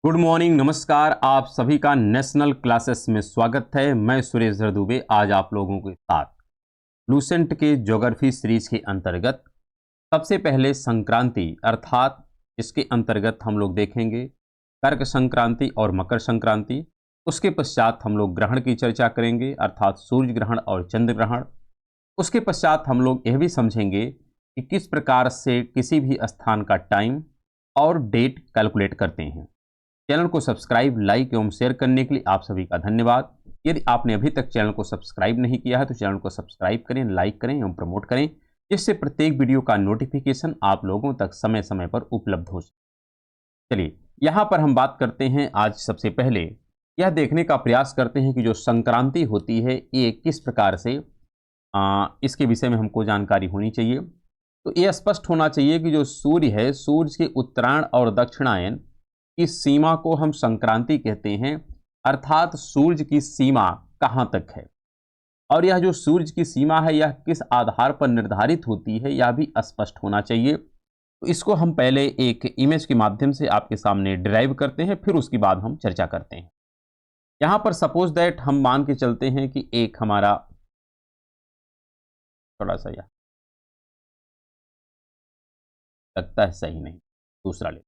Good morning, नमस्कार। आप सभी का नेशनल क्लासेस में स्वागत है। मैं सुरेश दुबे आज आप लोगों के साथ लूसेंट के ज्योग्राफी सीरीज के अंतर्गत सबसे पहले संक्रांति अर्थात इसके अंतर्गत हम लोग देखेंगे कर्क संक्रांति और मकर संक्रांति। उसके पश्चात हम लोग ग्रहण की चर्चा करेंगे अर्थात सूर्य ग्रहण और चंद्र ग्रहण। उसके पश्चात हम लोग यह भी समझेंगे कि किस प्रकार से किसी भी स्थान का टाइम और डेट कैलकुलेट करते हैं। चैनल को सब्सक्राइब, लाइक एवं शेयर करने के लिए आप सभी का धन्यवाद। यदि आपने अभी तक चैनल को सब्सक्राइब नहीं किया है तो चैनल को सब्सक्राइब करें, लाइक करें एवं प्रमोट करें, जिससे प्रत्येक वीडियो का नोटिफिकेशन आप लोगों तक समय समय पर उपलब्ध हो सके। चलिए यहाँ पर हम बात करते हैं। आज सबसे पहले यह देखने का प्रयास करते हैं कि जो संक्रांति होती है ये किस प्रकार से इसके विषय में हमको जानकारी होनी चाहिए। तो ये स्पष्ट होना चाहिए कि जो सूर्य है, सूर्य के उत्तरायण और दक्षिणायन की सीमा को हम संक्रांति कहते हैं, अर्थात सूर्य की सीमा कहाँ तक है और यह जो सूर्य की सीमा है यह किस आधार पर निर्धारित होती है यह भी स्पष्ट होना चाहिए। तो इसको हम पहले एक इमेज के माध्यम से आपके सामने डिराइव करते हैं, फिर उसके बाद हम चर्चा करते हैं। यहाँ पर सपोज दैट हम मान के चलते हैं कि एक हमारा थोड़ा सा यह लगता है सही नहीं, दूसरा ले।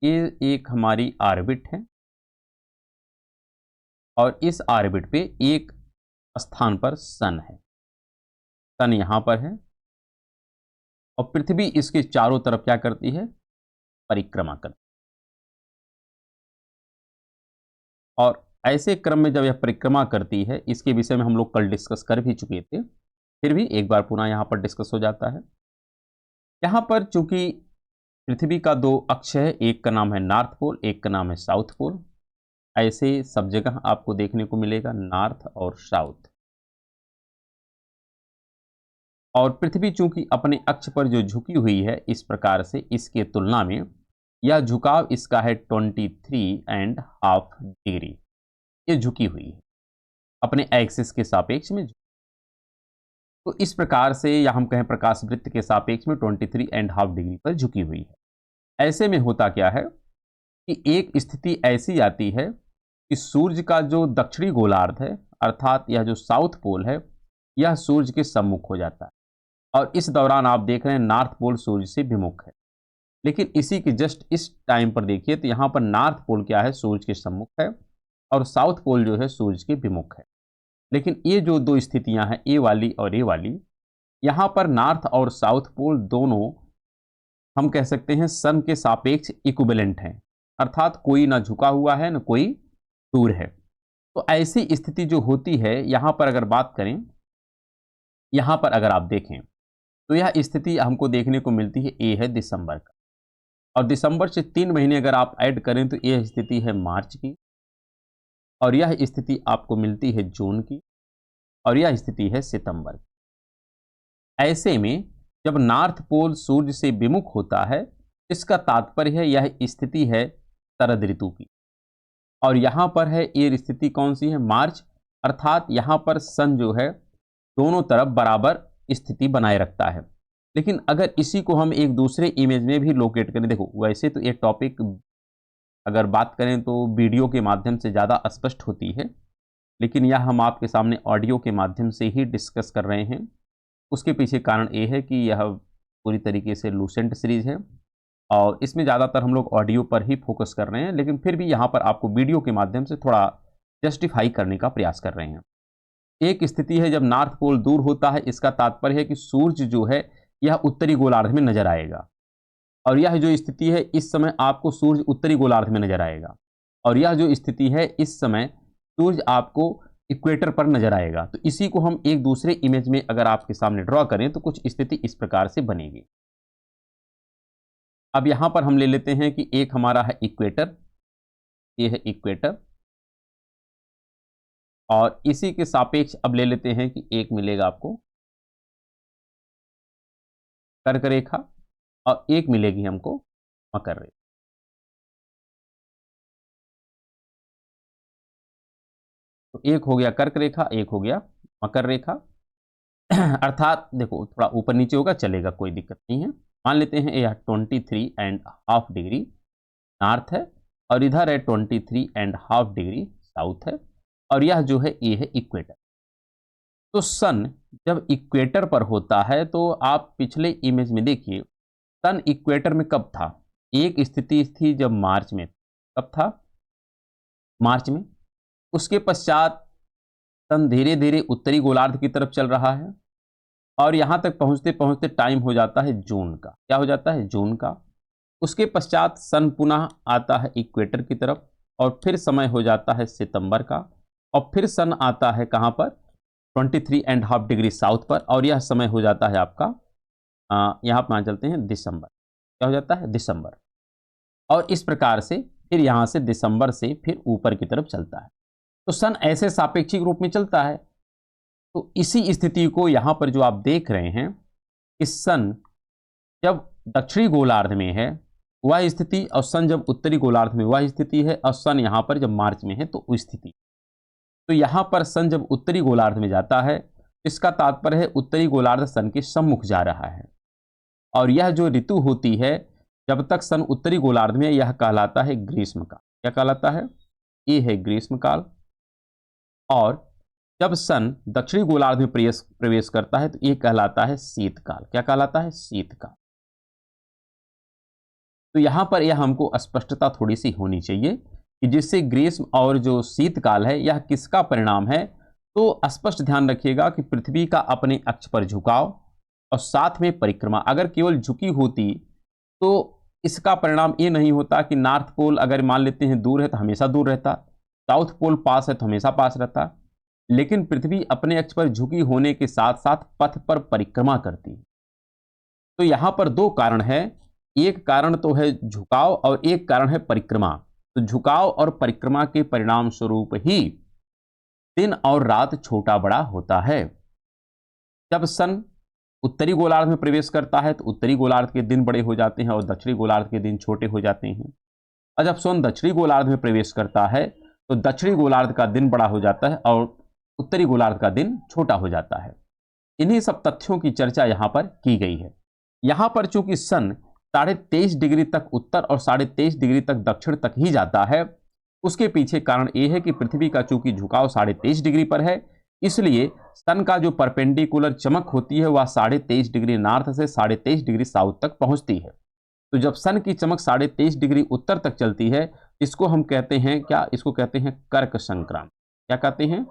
ये एक हमारी ऑर्बिट है और इस ऑर्बिट पे एक स्थान पर सन है। सन यहां पर है और पृथ्वी इसके चारों तरफ क्या करती है, परिक्रमा करती है। और ऐसे क्रम में जब यह परिक्रमा करती है, इसके विषय में हम लोग कल डिस्कस कर भी चुके थे, फिर भी एक बार पुनः यहां पर डिस्कस हो जाता है। यहां पर चूंकि पृथ्वी का दो अक्ष है, एक का नाम है नॉर्थ पोल, एक का नाम है साउथ पोल। ऐसे सब जगह आपको देखने को मिलेगा नॉर्थ और साउथ। और पृथ्वी चूंकि अपने अक्ष पर जो झुकी हुई है, इस प्रकार से इसके तुलना में यह झुकाव इसका है 23.5 डिग्री। ये झुकी हुई है अपने एक्सिस के सापेक्ष में। तो इस प्रकार से या हम कहें प्रकाश वृत्त के सापेक्ष में 23.5 डिग्री पर झुकी हुई है। ऐसे में होता क्या है कि एक स्थिति ऐसी आती है कि सूर्य का जो दक्षिणी गोलार्ध है अर्थात यह जो साउथ पोल है यह सूर्य के सम्मुख हो जाता है और इस दौरान आप देख रहे हैं नॉर्थ पोल सूर्य से विमुख है। लेकिन इसी के जस्ट इस टाइम पर देखिए तो यहाँ पर नॉर्थ पोल क्या है, सूर्य के सम्मुख है और साउथ पोल जो है सूर्य के विमुख है। लेकिन ये जो दो स्थितियां हैं, ए वाली और ए वाली, यहाँ पर नॉर्थ और साउथ पोल दोनों हम कह सकते हैं सन के सापेक्ष इक्विवेलेंट हैं, अर्थात कोई ना झुका हुआ है ना कोई दूर है। तो ऐसी स्थिति जो होती है यहाँ पर अगर बात करें, यहाँ पर अगर आप देखें तो यह स्थिति हमको देखने को मिलती है, ए है दिसंबर का, और दिसंबर से 3 महीने अगर आप ऐड करें तो यह स्थिति है मार्च की, और यह स्थिति आपको मिलती है जून की, और यह स्थिति है सितंबर की। ऐसे में जब नॉर्थ पोल सूर्य से विमुख होता है, इसका तात्पर्य है यह स्थिति है शरद ऋतु की, और यहाँ पर है ये स्थिति कौन सी है, मार्च, अर्थात यहाँ पर सन जो है दोनों तरफ बराबर स्थिति बनाए रखता है। लेकिन अगर इसी को हम एक दूसरे इमेज में भी लोकेट करें, देखो वैसे तो ये टॉपिक अगर बात करें तो वीडियो के माध्यम से ज़्यादा स्पष्ट होती है, लेकिन यह हम आपके सामने ऑडियो के माध्यम से ही डिस्कस कर रहे हैं। उसके पीछे कारण ये है कि यह पूरी तरीके से लूसेंट सीरीज है और इसमें ज़्यादातर हम लोग ऑडियो पर ही फोकस कर रहे हैं, लेकिन फिर भी यहाँ पर आपको वीडियो के माध्यम से थोड़ा जस्टिफाई करने का प्रयास कर रहे हैं। एक स्थिति है जब नॉर्थ पोल दूर होता है, इसका तात्पर्य है कि सूर्य जो है यह उत्तरी गोलार्ध में नजर आएगा, और यह जो स्थिति है इस समय आपको सूर्य उत्तरी गोलार्ध में नजर आएगा, और यह जो स्थिति है इस समय सूर्य आपको इक्वेटर पर नजर आएगा। तो इसी को हम एक दूसरे इमेज में अगर आपके सामने ड्रॉ करें तो कुछ स्थिति इस प्रकार से बनेगी। अब यहां पर हम ले लेते हैं कि एक हमारा है इक्वेटर, ये है इक्वेटर, और इसी के सापेक्ष अब ले लेते हैं कि एक मिलेगा आपको कर्क रेखा और एक मिलेगी हमको मकर रेखा। तो एक हो गया कर्क रेखा, एक हो गया मकर रेखा। अर्थात देखो थोड़ा ऊपर नीचे होगा चलेगा, कोई दिक्कत नहीं है। मान लेते हैं यह 23.5 डिग्री नॉर्थ है और इधर है 23.5 डिग्री साउथ है और यह जो है ये है इक्वेटर। तो सन जब इक्वेटर पर होता है तो आप पिछले इमेज में देखिए सन इक्वेटर में कब था, एक स्थिति थी जब मार्च में, कब था, मार्च में। उसके पश्चात सन धीरे धीरे उत्तरी गोलार्ध की तरफ चल रहा है और यहाँ तक पहुँचते पहुँचते टाइम हो जाता है जून का, क्या हो जाता है, जून का। उसके पश्चात सन पुनः आता है इक्वेटर की तरफ और फिर समय हो जाता है सितंबर का और फिर सन आता है कहाँ पर, 23.5 डिग्री साउथ पर और यह समय हो जाता है आपका यहाँ पर मान चलते हैं दिसंबर, क्या हो जाता है, दिसंबर। और इस प्रकार से फिर यहाँ से दिसंबर से फिर ऊपर की तरफ चलता है। तो सन ऐसे सापेक्षिक रूप में चलता है। तो इसी स्थिति को यहाँ पर जो आप देख रहे हैं कि सन जब दक्षिणी गोलार्ध में है वह स्थिति और सन जब उत्तरी गोलार्ध में वह स्थिति है और सन यहाँ पर जब मार्च में है तो उस स्थिति। तो यहाँ पर सन जब उत्तरी गोलार्ध में जाता है इसका तात्पर्य है उत्तरी गोलार्ध सन के सम्मुख जा रहा है और यह जो ऋतु होती है जब तक सन उत्तरी गोलार्ध में यह कहलाता है ग्रीष्म काल, क्या कहलाता है, ये है ग्रीष्म काल। और जब सन दक्षिणी गोलार्ध में प्रवेश करता है तो ये कहलाता है शीतकाल, क्या कहलाता है, शीतकाल। तो यहां पर यह हमको स्पष्टता थोड़ी सी होनी चाहिए कि जिससे ग्रीष्म और जो शीतकाल है यह किसका परिणाम है। तो स्पष्ट ध्यान रखिएगा कि पृथ्वी का अपने अक्ष पर झुकाव और साथ में परिक्रमा, अगर केवल झुकी होती तो इसका परिणाम ये नहीं होता कि नॉर्थ पोल अगर मान लेते हैं दूर है तो हमेशा दूर रहता, साउथ पोल पास है तो हमेशा पास रहता। लेकिन पृथ्वी अपने अक्ष पर झुकी होने के साथ साथ पथ पर परिक्रमा करती है। तो यहां पर दो कारण है, एक कारण तो है झुकाव और एक कारण है परिक्रमा। तो झुकाव और परिक्रमा के परिणाम स्वरूप ही दिन और रात छोटा बड़ा होता है। जब सन उत्तरी गोलार्ध में प्रवेश करता है तो उत्तरी गोलार्ध के दिन बड़े हो जाते हैं और दक्षिणी गोलार्ध के दिन छोटे हो जाते हैं। और जब सन दक्षिणी गोलार्ध में प्रवेश करता है तो दक्षिणी गोलार्ध का दिन बड़ा हो जाता है और उत्तरी गोलार्ध का दिन छोटा हो जाता है। इन्हीं सब तथ्यों की चर्चा यहाँ पर की गई है। यहाँ पर चूंकि सन 23.5 डिग्री तक उत्तर और 23.5 डिग्री तक दक्षिण तक ही जाता है, उसके पीछे कारण यह है कि पृथ्वी का चूंकि झुकाव 23.5 डिग्री पर है, इसलिए सन का जो परपेंडिकुलर चमक होती है वह 23.5 डिग्री नॉर्थ से 23.5 डिग्री साउथ तक पहुंचती है। तो जब सन की चमक 23.5 डिग्री उत्तर तक चलती है इसको हम कहते हैं क्या, इसको कहते हैं कर्क संक्रांति। क्या कहते हैं,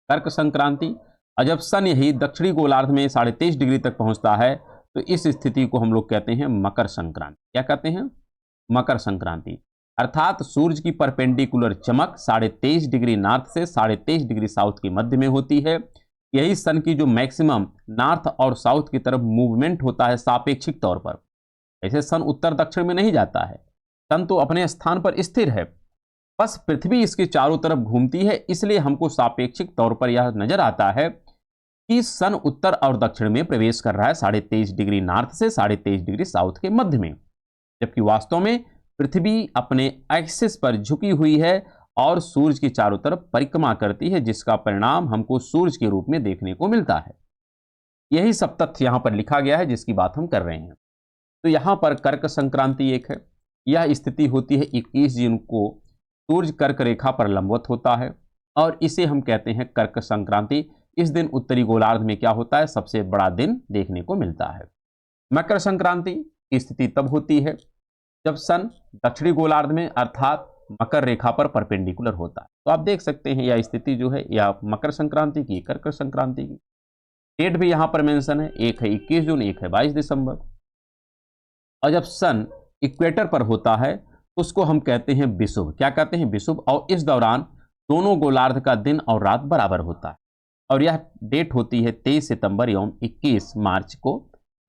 कर्क संक्रांति। और जब सन यही दक्षिणी गोलार्ध में 23.5 डिग्री तक पहुंचता है तो इस स्थिति को हम लोग कहते हैं मकर संक्रांति। क्या कहते हैं, मकर संक्रांति। अर्थात सूर्य की परपेंडिकुलर चमक 23.5 डिग्री नॉर्थ से 23.5 डिग्री साउथ के मध्य में होती है। यही सन की जो मैक्सिमम नॉर्थ और साउथ की तरफ मूवमेंट होता है सापेक्षिक तौर पर। ऐसे सन उत्तर दक्षिण में नहीं जाता है, सन तो अपने स्थान पर स्थिर है, बस पृथ्वी इसके चारों तरफ घूमती है। इसलिए हमको सापेक्षिक तौर पर यह नजर आता है कि सन उत्तर और दक्षिण में प्रवेश कर रहा है 23.5 डिग्री नॉर्थ से 23.5 डिग्री साउथ के मध्य में, जबकि वास्तव में पृथ्वी अपने एक्सिस पर झुकी हुई है और सूर्य के चारों तरफ परिक्रमा करती है, जिसका परिणाम हमको सूर्य के रूप में देखने को मिलता है। यही सब तथ्य यहां पर लिखा गया है जिसकी बात हम कर रहे हैं। तो यहां पर कर्क संक्रांति एक है, यह स्थिति होती है 21 जून को सूर्य कर्क रेखा पर लंबवत होता है और इसे हम कहते हैं कर्क संक्रांति। इस दिन उत्तरी गोलार्ध में क्या होता है, सबसे बड़ा दिन देखने को मिलता है। मकर संक्रांति की स्थिति तब होती है जब सन दक्षिणी गोलार्ध में अर्थात मकर रेखा पर परपेंडिकुलर होता है। तो आप देख सकते हैं यह स्थिति जो है यह मकर संक्रांति की, कर्क संक्रांति की। डेट भी यहां पर मेंशन है, एक है 21 जून, एक है 22 दिसंबर। और जब सन इक्वेटर पर होता है तो उसको हम कहते हैं विषुव। क्या कहते हैं, विषुव। और इस दौरान दोनों गोलार्ध का दिन और रात बराबर होता है और यह डेट होती है 23 सितंबर एवं 21 मार्च को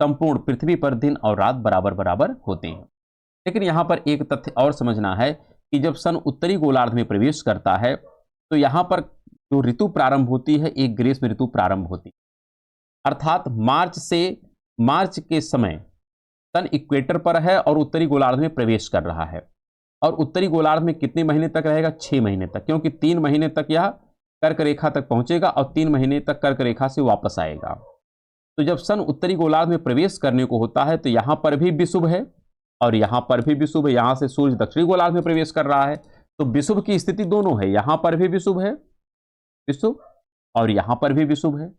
संपूर्ण पृथ्वी पर दिन और रात बराबर बराबर होते हैं। लेकिन यहां पर एक तथ्य और समझना है कि जब सन उत्तरी गोलार्ध में प्रवेश करता है तो यहां पर जो ऋतु प्रारंभ होती है एक ग्रीष्म ऋतु प्रारंभ होती है। अर्थात मार्च के समय सन इक्वेटर पर है और उत्तरी गोलार्ध में प्रवेश कर रहा है। और उत्तरी गोलार्ध में कितने महीने तक रहेगा, 6 महीने तक, क्योंकि 3 महीने तक यह कर्क रेखा तक पहुंचेगा और 3 महीने तक कर्क रेखा से वापस आएगा। तो जब सन उत्तरी गोलार्ध में प्रवेश करने को होता है तो यहां पर भी विषुव है और यहां पर भी विषुव है। यहां से सूर्य दक्षिणी गोलार्ध में प्रवेश कर रहा है तो विषुव की स्थिति दोनों है, यहां पर भी विषुव है, विषुव, और यहां पर भी विषुव है।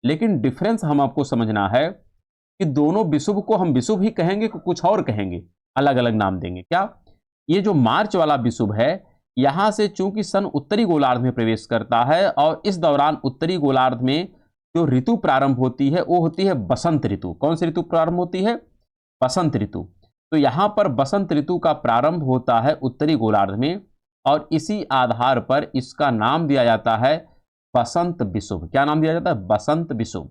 लेकिन डिफरेंस हम आपको समझना है कि दोनों विषुव को हम विषुव ही कहेंगे कि कुछ और कहेंगे, अलग अलग नाम देंगे क्या। ये जो मार्च वाला विषुव है, यहां से चूंकि सन उत्तरी गोलार्ध में प्रवेश करता है और इस दौरान उत्तरी गोलार्ध में जो ऋतु प्रारंभ होती है वो होती है बसंत ऋतु। कौन सी ऋतु प्रारंभ होती है? बसंत ऋतु। तो यहां पर बसंत ऋतु का प्रारंभ होता है उत्तरी गोलार्ध में और इसी आधार पर इसका नाम दिया जाता है बसंत विषुव। क्या नाम दिया जाता है? बसंत विषुव।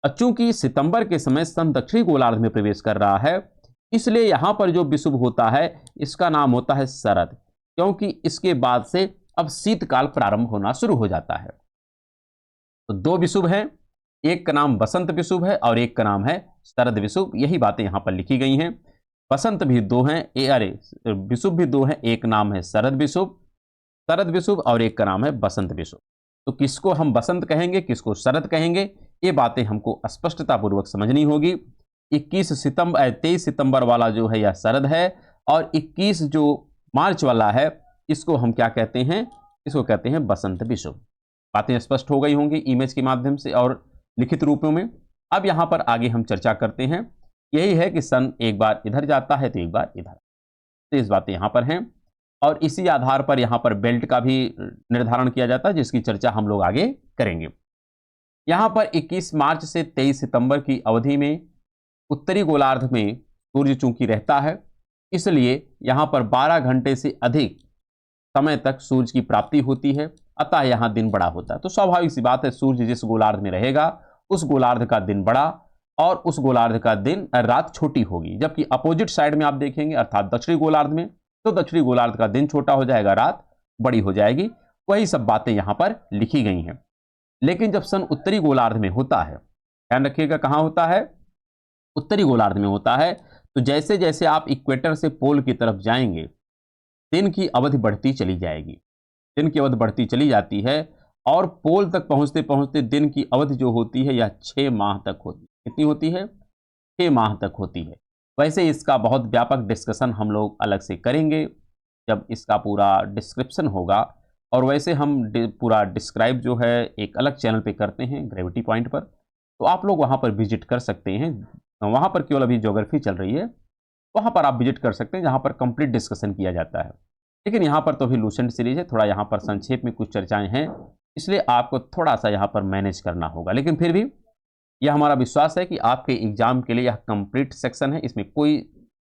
और चूंकि सितंबर के समय सन दक्षिणी गोलार्ध में प्रवेश कर रहा है इसलिए यहां पर जो विषुव होता है इसका नाम होता है शरद, क्योंकि इसके बाद से अब शीतकाल प्रारंभ होना शुरू हो जाता है। तो दो विषुव हैं, एक का नाम बसंत विषुव है और एक का नाम है शरद विषुव। यही बातें यहां पर लिखी गई हैं। बसंत भी दो हैं, विषुव भी दो हैं, एक नाम है शरद विषुव और एक का नाम है बसंत विषुव। तो किसको हम बसंत कहेंगे, किसको शरद कहेंगे, ये बातें हमको स्पष्टता पूर्वक समझनी होगी। 23 सितंबर वाला जो है यह शरद है और 21 जो मार्च वाला है इसको हम क्या कहते हैं? इसको कहते हैं बसंत विषुव। बातें स्पष्ट हो गई होंगी इमेज के माध्यम से और लिखित रूपों में। अब यहां पर आगे हम चर्चा करते हैं। यही है कि सन एक बार इधर जाता है तो एक बार इधर, तो इस बातें यहां पर हैं और इसी आधार पर यहां पर बेल्ट का भी निर्धारण किया जाता है जिसकी चर्चा हम लोग आगे करेंगे। यहां पर 21 मार्च से 23 सितंबर की अवधि में उत्तरी गोलार्ध में सूर्य चूंकि रहता है इसलिए यहां पर 12 घंटे से अधिक समय तक सूर्य की प्राप्ति होती है, अतः यहां दिन बड़ा होता है। तो स्वाभाविक सी बात है, सूर्य जिस गोलार्ध में रहेगा उस गोलार्ध का दिन बड़ा और उस गोलार्ध का दिन रात छोटी होगी। जबकि अपोजिट साइड में आप देखेंगे अर्थात दक्षिणी गोलार्ध में, तो दक्षिणी गोलार्ध का दिन छोटा हो जाएगा, रात बड़ी हो जाएगी। वही सब बातें यहां पर लिखी गई हैं। लेकिन जब सन उत्तरी गोलार्ध में होता है, ध्यान रखिएगा कहां होता है? उत्तरी गोलार्ध में होता है। तो जैसे जैसे आप इक्वेटर से पोल की तरफ जाएंगे दिन की अवधि बढ़ती चली जाएगी, दिन की अवधि बढ़ती चली जाती है और पोल तक पहुंचते पहुंचते दिन की अवधि जो होती है यह 6 माह तक होती है। कितनी होती है? 6 माह तक होती है। वैसे इसका बहुत व्यापक डिस्कशन हम लोग अलग से करेंगे जब इसका पूरा डिस्क्रिप्शन होगा, और वैसे हम पूरा डिस्क्राइब जो है एक अलग चैनल पे करते हैं ग्रेविटी पॉइंट पर, तो आप लोग वहां पर विजिट कर सकते हैं। वहां पर केवल अभी ज्योग्राफी चल रही है, वहां पर आप विजिट कर सकते हैं जहां पर कंप्लीट डिस्कशन किया जाता है। लेकिन यहाँ पर तो अभी लूसेंट सीरीज है, थोड़ा यहाँ पर संक्षेप में कुछ चर्चाएं हैं, इसलिए आपको थोड़ा सा यहाँ पर मैनेज करना होगा। लेकिन फिर भी यह हमारा विश्वास है कि आपके एग्जाम के लिए यह कंप्लीट सेक्शन है, इसमें कोई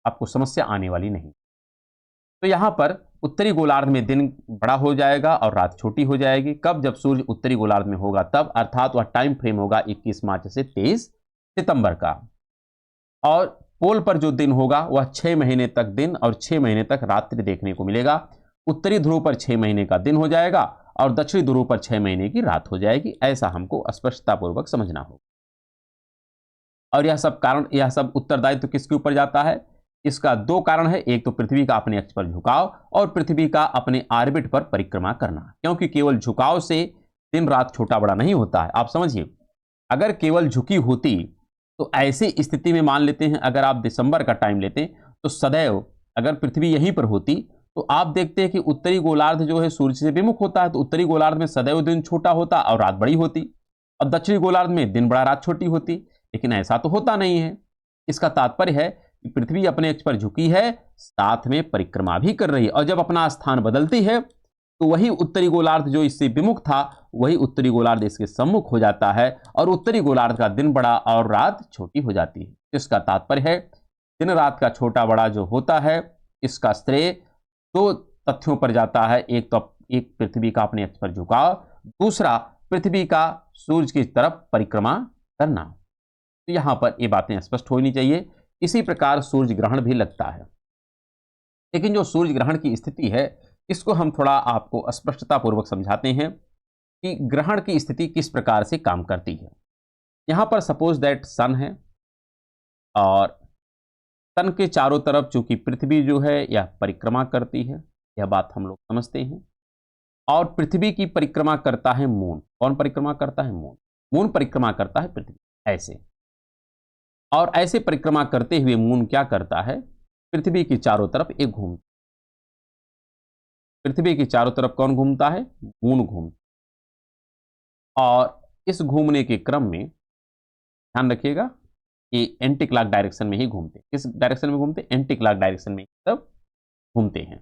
आपको समस्या आने वाली नहीं। तो यहाँ पर उत्तरी गोलार्ध में दिन बड़ा हो जाएगा और रात छोटी हो जाएगी। कब? जब सूर्य उत्तरी गोलार्ध में होगा तब, अर्थात वह टाइम फ्रेम होगा 21 मार्च से 23 सितंबर का। और पोल पर जो दिन होगा वह 6 महीने तक दिन और 6 महीने तक रात्रि देखने को मिलेगा। उत्तरी ध्रुव पर 6 महीने का दिन हो जाएगा और दक्षिणी ध्रुव पर 6 महीने की रात हो जाएगी। ऐसा हमको स्पष्टतापूर्वक समझना होगा। और यह सब उत्तरदायित्व तो किसके ऊपर जाता है? इसका दो कारण है, एक तो पृथ्वी का अपने अक्ष पर झुकाव और पृथ्वी का अपने ऑर्बिट पर परिक्रमा करना। क्योंकि केवल झुकाव से दिन रात छोटा बड़ा नहीं होता है। आप समझिए, अगर केवल झुकी होती तो ऐसी स्थिति में मान लेते हैं, अगर आप दिसंबर का टाइम लेते तो सदैव अगर पृथ्वी यहीं पर होती तो आप देखते हैं कि उत्तरी गोलार्ध जो है सूर्य से विमुख होता है, तो उत्तरी गोलार्ध में सदैव दिन छोटा होता और रात बड़ी होती, और दक्षिणी गोलार्ध में दिन बड़ा रात छोटी होती। लेकिन ऐसा तो होता नहीं है। इसका तात्पर्य है कि पृथ्वी अपने अक्ष पर झुकी है, साथ में परिक्रमा भी कर रही है, और जब अपना स्थान बदलती है तो वही उत्तरी गोलार्ध जो इससे विमुख था वही उत्तरी गोलार्ध इसके सम्मुख हो जाता है और उत्तरी गोलार्ध का दिन बड़ा और रात छोटी हो जाती है। इसका तात्पर्य है दिन रात का छोटा बड़ा जो होता है इसका श्रेय दो तथ्यों पर जाता है। एक तो एक पृथ्वी का अपने अक्ष पर झुकाव, दूसरा पृथ्वी का सूर्य की तरफ परिक्रमा करना। तो यहां पर ये बातें स्पष्ट होनी चाहिए। इसी प्रकार सूर्य ग्रहण भी लगता है। लेकिन जो सूर्य ग्रहण की स्थिति है इसको हम थोड़ा आपको स्पष्टता पूर्वक समझाते हैं कि ग्रहण की स्थिति किस प्रकार से काम करती है। यहां पर सपोज दैट सन है और सन के चारों तरफ चूंकि पृथ्वी जो है यह परिक्रमा करती है, यह बात हम लोग समझते हैं। और पृथ्वी की परिक्रमा करता है मून। कौन परिक्रमा करता है? मून। मून परिक्रमा करता है पृथ्वी। ऐसे और ऐसे परिक्रमा करते हुए मून क्या करता है, पृथ्वी की चारों तरफ एक घूम, पृथ्वी की चारों तरफ कौन घूमता है, मून घूमता। और इस घूमने के क्रम में ध्यान रखिएगा कि एंटी क्लॉक डायरेक्शन में ही घूमते। किस डायरेक्शन में घूमते, एंटी क्लॉक डायरेक्शन में तब घूमते हैं।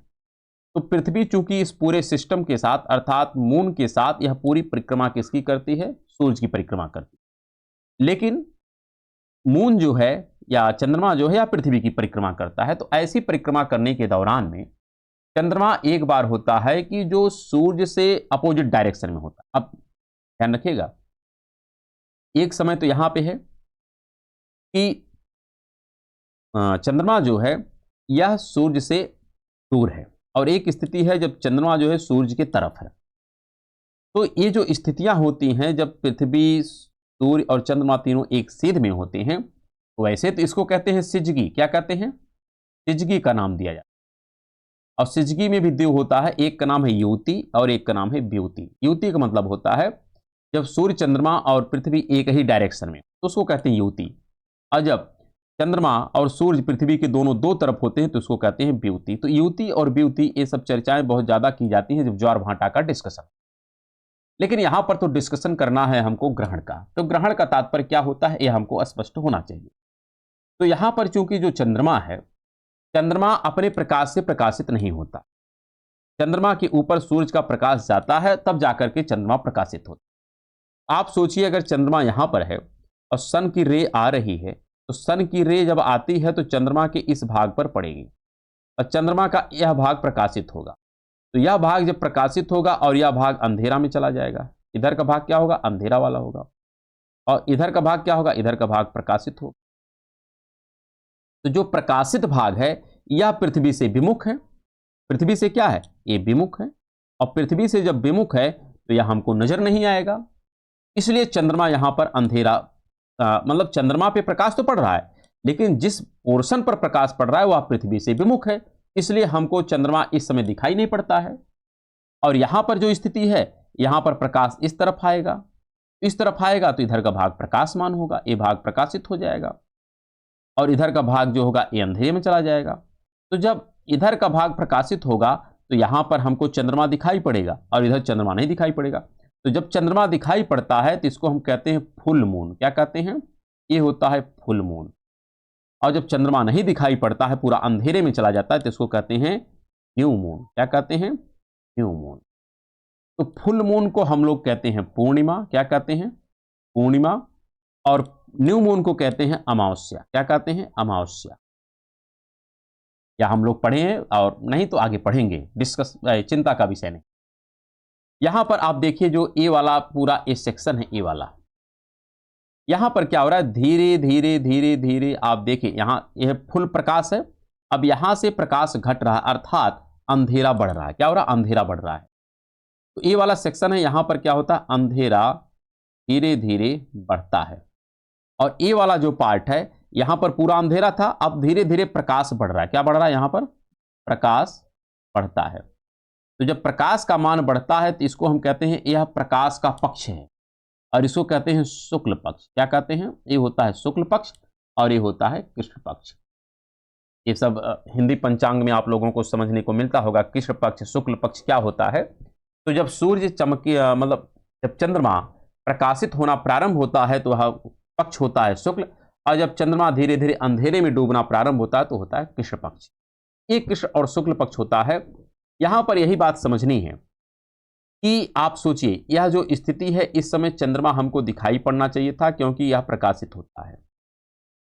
तो पृथ्वी चूंकि इस पूरे सिस्टम के साथ अर्थात मून के साथ यह पूरी परिक्रमा किसकी करती है, सूर्य की परिक्रमा करती है। लेकिन मून जो है या चंद्रमा जो है या पृथ्वी की परिक्रमा करता है। तो ऐसी परिक्रमा करने के दौरान में चंद्रमा एक बार होता है कि जो सूर्य से अपोजिट डायरेक्शन में होता है। अब ध्यान रखिएगा, एक समय तो यहां पे है कि चंद्रमा जो है यह सूर्य से दूर है, और एक स्थिति है जब चंद्रमा जो है सूर्य की तरफ है। तो ये जो स्थितियां होती हैं जब पृथ्वी, सूर्य और चंद्रमा तीनों एक सीध में होते हैं, तो वैसे तो इसको कहते हैं सिजगी। क्या कहते हैं, सिजगी का नाम दिया जाता है। और सिजगी में भी दो होता है, एक का नाम है युति और एक का नाम है ब्युति। युति का मतलब होता है जब सूर्य, चंद्रमा और पृथ्वी एक ही डायरेक्शन में, तो उसको कहते हैं युति। और जब चंद्रमा और सूर्य पृथ्वी के दोनों दो तरफ होते हैं तो उसको कहते हैं ब्युति। तो युति और ब्युति ये सब चर्चाएं बहुत ज्यादा की जाती हैं जब ज्वार भाटा का डिस्कशन। लेकिन यहां पर तो डिस्कशन करना है हमको ग्रहण का। तो ग्रहण का तात्पर्य क्या होता है यह हमको स्पष्ट होना चाहिए। तो यहां पर चूंकि जो चंद्रमा है, चंद्रमा अपने प्रकाश से प्रकाशित नहीं होता। चंद्रमा के ऊपर सूर्य का प्रकाश जाता है तब जाकर के चंद्रमा प्रकाशित होता। आप सोचिए अगर चंद्रमा यहां पर है और सन की रे आ रही है, तो सन की रे जब आती है तो चंद्रमा के इस भाग पर पड़ेगी और चंद्रमा का यह भाग प्रकाशित होगा। तो यह भाग जब प्रकाशित होगा और यह भाग अंधेरा में चला जाएगा, इधर का भाग क्या होगा, अंधेरा वाला होगा, और इधर का भाग क्या होगा, इधर का भाग प्रकाशित होगा। तो जो प्रकाशित भाग है यह पृथ्वी से विमुख है। पृथ्वी से क्या है, ये विमुख है, और पृथ्वी से जब विमुख है तो यह हमको नजर नहीं आएगा। इसलिए चंद्रमा यहां पर अंधेरा, मतलब चंद्रमा पे प्रकाश तो पड़ रहा है लेकिन जिस पोर्शन पर प्रकाश पड़ रहा है वह पृथ्वी से विमुख है, इसलिए हमको चंद्रमा इस समय दिखाई नहीं पड़ता है। और यहां पर जो स्थिति है, यहां पर प्रकाश इस तरफ आएगा, इस तरफ आएगा तो इधर का भाग प्रकाशमान होगा, ये भाग प्रकाशित हो जाएगा, और इधर का भाग जो होगा ये अंधेरे में चला जाएगा। तो जब इधर का भाग प्रकाशित होगा तो यहां पर हमको चंद्रमा दिखाई पड़ेगा और इधर चंद्रमा नहीं दिखाई पड़ेगा। तो जब चंद्रमा दिखाई पड़ता है तो इसको हम कहते हैं फुल मून। क्या कहते हैं, ये होता है फुल मून। और जब चंद्रमा नहीं दिखाई पड़ता है, पूरा अंधेरे में चला जाता है, तो इसको कहते हैं न्यू मून। क्या कहते हैं, न्यू मून। तो फुल मून को हम लोग कहते हैं पूर्णिमा। क्या कहते हैं, पूर्णिमा। और न्यू मून को कहते हैं अमावस्या। क्या कहते हैं, अमावस्या। या हम लोग पढ़े हैं और नहीं तो आगे पढ़ेंगे, डिस्कस, चिंता का विषय नहीं। यहां पर आप देखिए जो ए वाला पूरा ए सेक्शन है, ए वाला, यहां पर क्या हो रहा है, धीरे धीरे धीरे धीरे आप देखिए यहां यह फुल प्रकाश है। अब यहां से प्रकाश घट रहा है अर्थात अंधेरा बढ़ रहा है। क्या हो रहा है, अंधेरा बढ़ रहा है। तो ये वाला सेक्शन है, यहां पर क्या होता है, अंधेरा धीरे धीरे बढ़ता है। और ये वाला जो पार्ट है, यहां पर पूरा अंधेरा था, अब धीरे धीरे प्रकाश बढ़ रहा है। क्या बढ़ रहा है, यहां पर प्रकाश बढ़ता है। तो जब प्रकाश का मान बढ़ता है तो इसको हम कहते हैं यह प्रकाश का पक्ष है, और इसको कहते हैं शुक्ल पक्ष। क्या कहते हैं, ये होता है शुक्ल पक्ष और ये होता है कृष्ण पक्ष। ये सब हिंदी पंचांग में आप लोगों को समझने को मिलता होगा। कृष्ण पक्ष, शुक्ल पक्ष क्या होता है। तो जब सूर्य चमके, मतलब जब चंद्रमा प्रकाशित होना प्रारंभ होता है तो वह पक्ष होता है शुक्ल, और जब चंद्रमा धीरे धीरे अंधेरे में डूबना प्रारंभ होता है तो होता है कृष्ण पक्ष। ये कृष्ण और शुक्ल पक्ष होता है। यहां पर यही बात समझनी है कि आप सोचिए यह जो स्थिति है, इस समय चंद्रमा हमको दिखाई पड़ना चाहिए था क्योंकि यह प्रकाशित होता है।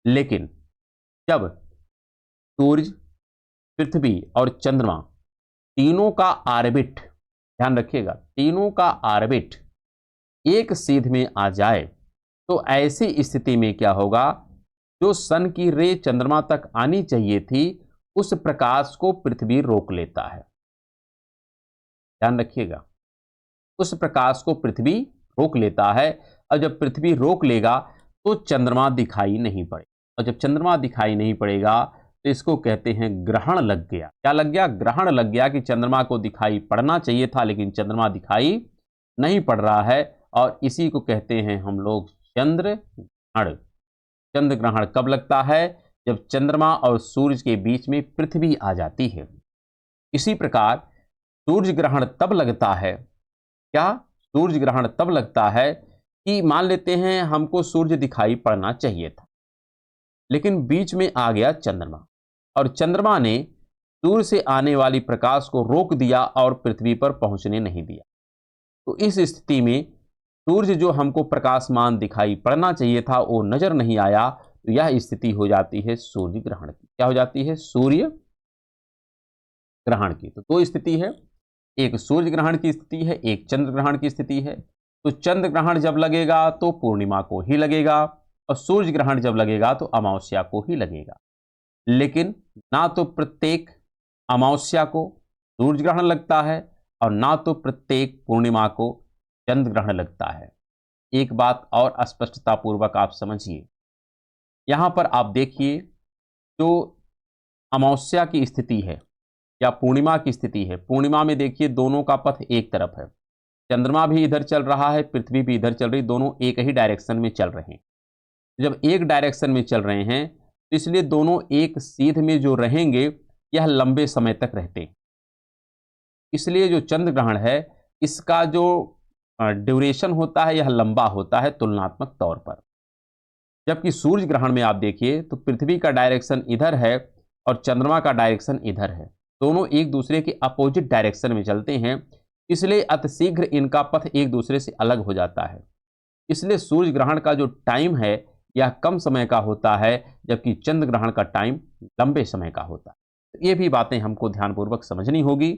लेकिन जब सूर्य, पृथ्वी और चंद्रमा तीनों का आर्बिट, ध्यान रखिएगा, तीनों का आर्बिट एक सीध में आ जाए तो ऐसी स्थिति में क्या होगा, जो सन की रे चंद्रमा तक आनी चाहिए थी उस प्रकाश को पृथ्वी रोक लेता है। ध्यान रखिएगा, उस प्रकाश को पृथ्वी रोक लेता है, और जब पृथ्वी रोक लेगा तो चंद्रमा दिखाई नहीं पड़ेगा, और जब चंद्रमा दिखाई नहीं पड़ेगा तो इसको कहते हैं ग्रहण लग गया। क्या लग गया, ग्रहण लग गया, कि चंद्रमा को दिखाई पड़ना चाहिए था लेकिन चंद्रमा दिखाई नहीं पड़ रहा है, और इसी को कहते हैं हम लोग चंद्र ग्रहण। चंद्र ग्रहण कब लगता है? जब चंद्रमा और सूर्य के बीच में पृथ्वी आ जाती है। इसी प्रकार सूर्य ग्रहण तब लगता है, क्या? सूर्य ग्रहण तब लगता है कि मान लेते हैं हमको सूर्य दिखाई पड़ना चाहिए था, लेकिन बीच में आ गया चंद्रमा और चंद्रमा ने सूर्य से आने वाली प्रकाश को रोक दिया और पृथ्वी पर पहुंचने नहीं दिया। तो इस स्थिति में सूर्य जो हमको प्रकाशमान दिखाई पड़ना चाहिए था वो नजर नहीं आया, तो यह स्थिति हो जाती है सूर्य ग्रहण की। क्या हो जाती है? सूर्य ग्रहण की। तो दो स्थिति है, एक सूर्य ग्रहण की स्थिति है, एक चंद्र ग्रहण की स्थिति है। तो चंद्र ग्रहण जब लगेगा तो पूर्णिमा को ही लगेगा और सूर्य ग्रहण जब लगेगा तो अमावस्या को ही लगेगा। लेकिन ना तो प्रत्येक अमावस्या को सूर्य ग्रहण लगता है और ना तो प्रत्येक पूर्णिमा को चंद्र ग्रहण लगता है। एक बात और स्पष्टता पूर्वक आप समझिए, यहां पर आप देखिए जो अमावस्या की स्थिति है या पूर्णिमा की स्थिति है, पूर्णिमा में देखिए दोनों का पथ एक तरफ है, चंद्रमा भी इधर चल रहा है, पृथ्वी भी इधर चल रही, दोनों एक ही डायरेक्शन में चल रहे हैं। जब एक डायरेक्शन में चल रहे हैं तो इसलिए दोनों एक सीध में जो रहेंगे यह लंबे समय तक रहते हैं। इसलिए जो चंद्र ग्रहण है इसका जो ड्यूरेशन होता है यह लंबा होता है तुलनात्मक तौर पर। जबकि सूर्य ग्रहण में आप देखिए तो पृथ्वी का डायरेक्शन इधर है और चंद्रमा का डायरेक्शन इधर है, दोनों एक दूसरे के अपोजिट डायरेक्शन में चलते हैं, इसलिए अतिशीघ्र इनका पथ एक दूसरे से अलग हो जाता है। इसलिए सूर्य ग्रहण का जो टाइम है यह कम समय का होता है, जबकि चंद्र ग्रहण का टाइम लंबे समय का होता है। तो ये भी बातें हमको ध्यानपूर्वक समझनी होगी।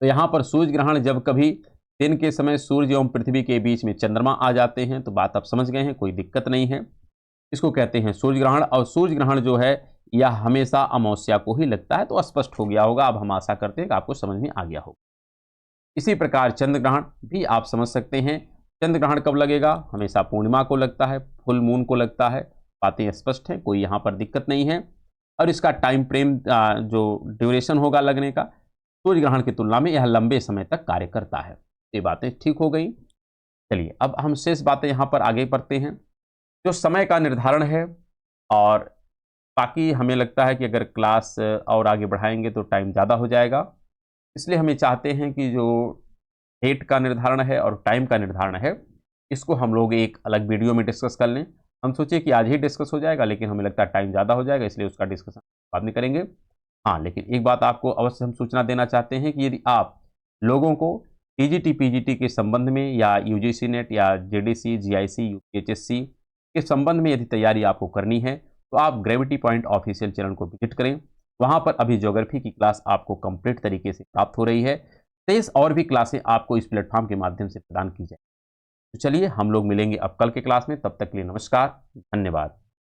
तो यहाँ पर सूर्य ग्रहण जब कभी दिन के समय सूर्य एवं पृथ्वी के बीच में चंद्रमा आ जाते हैं तो बात आप समझ गए हैं, कोई दिक्कत नहीं है। इसको कहते हैं सूर्य ग्रहण, और सूर्य ग्रहण जो है यह हमेशा अमावस्या को ही लगता है। तो स्पष्ट हो गया होगा, अब हम आशा करते हैं कि आपको समझ में आ गया होगा। इसी प्रकार चंद्र ग्रहण भी आप समझ सकते हैं। चंद्र ग्रहण कब लगेगा? हमेशा पूर्णिमा को लगता है, फुल मून को लगता है। बातें स्पष्ट हैं, कोई यहाँ पर दिक्कत नहीं है। और इसका टाइम फ्रेम जो ड्यूरेशन होगा लगने का, सूर्य ग्रहण की तुलना में यह लंबे समय तक कार्य करता है। ये बातें ठीक हो गई। चलिए अब हम शेष बातें यहाँ पर आगे बढ़ते हैं। जो समय का निर्धारण है, और बाकी हमें लगता है कि अगर क्लास और आगे बढ़ाएंगे तो टाइम ज़्यादा हो जाएगा, इसलिए हमें चाहते हैं कि जो डेट का निर्धारण है और टाइम का निर्धारण है इसको हम लोग एक अलग वीडियो में डिस्कस कर लें। हम सोचे कि आज ही डिस्कस हो जाएगा, लेकिन हमें लगता है टाइम ज़्यादा हो जाएगा, इसलिए उसका डिस्कशन बाद में करेंगे। हाँ, लेकिन एक बात आपको अवश्य हम सूचना देना चाहते हैं कि यदि आप लोगों को टीजीटी पीजीटी के संबंध में या यूजीसी नेट या जेडीसी जीआईसी यूपीएचएससी के संबंध में यदि तैयारी आपको करनी है तो आप ग्रेविटी पॉइंट ऑफिशियल चैनल को विजिट करें। वहां पर अभी ज्योग्राफी की क्लास आपको कंप्लीट तरीके से प्राप्त हो रही है। तेज और भी क्लासें आपको इस प्लेटफॉर्म के माध्यम से प्रदान की जाए। तो चलिए हम लोग मिलेंगे अब कल के क्लास में, तब तक के लिए नमस्कार, धन्यवाद।